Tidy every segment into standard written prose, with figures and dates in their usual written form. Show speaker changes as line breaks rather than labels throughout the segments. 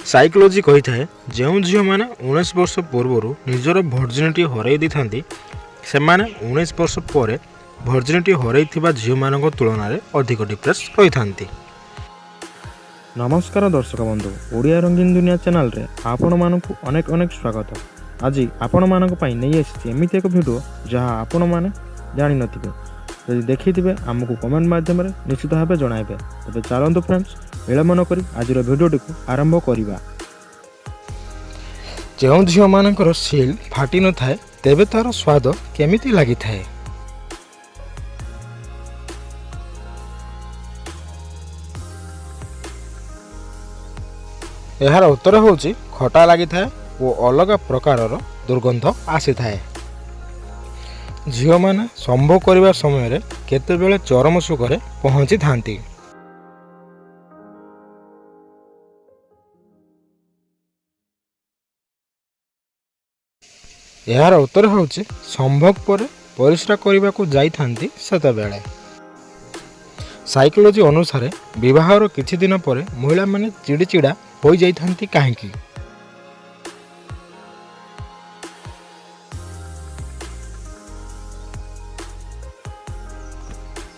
Psychology कही थाए जो झील मैंने 19 वर्ष पूर्व निजर भर्जिनिटी हरई दी था से 19 वर्ष पर भर्जिनिटी हरई झील मान तुलन में अधिक डिप्रेस रही था।
नमस्कार दर्शक बंधु, ओडिया रंगीन दुनिया चैनल रे आपण मानकु अनेक अनेक स्वागत। आज आपण मानक पई नहीं आसी एमिति एक वीडियो जहाँ आपण माने जानि नथिबे, यदि देखिथिबे आमको कमेंट माध्यम रे निश्चित भाबे जणाइबे। तबे चलंतु फ्रेंड्स विलंबन करी आजिर वीडियोटी को आरंभ करिबा।
जो झील मानकर सील फाटी न थाए तेबे तार स्वाद केमिति लागि थाए। यार उत्तर होची खटा लगी थाए और अलग प्रकार दुर्गंध आसी थाए। झील माने संभोग करने समय केतेबेले चरम सुखरे पहुंची थांती। यार उत्तर होची संभोग पर परिश्रा करने को जाई थांती सेतेबेले। साइकोलोजी अनुसार विवाहर किछि दिन पर महिला माने चिड़चिड़ा हो जाई थांती काहेकि।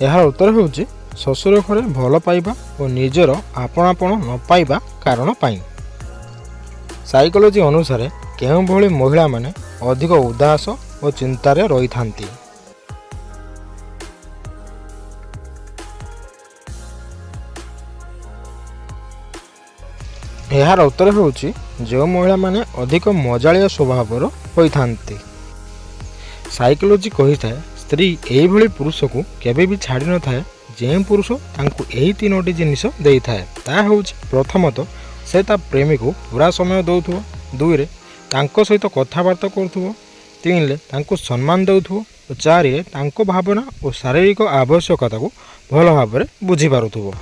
यार उत्तर होची ससुर घरे भल पाइबा और निजर आपणापण न पाइबा कारण पाई। साइकोलोजी अनुसार केउं भली महिला माने अधिक उदास और चिंतार रही थांती। यार उत्तर होची जो महिला माने अधिक मजालिया स्वभाव होई थांती। साइकोलोजी कही थाए स्त्री एही भली पुरुष को केबे भी छाड़ी न थाए जे पुरुष तांको एही तीनोटी जिनिस देई थाए। ता होची प्रथमतः से ता प्रेमी को पूरा समय दउथुव, दुई रे तांको सहित कथबार्ता करुथुव, तीन ले तांको सम्मान देउथुव और चार रे तांको भावना और शारीरिक आवश्यकता को भल भाव बुझी पारुथुव।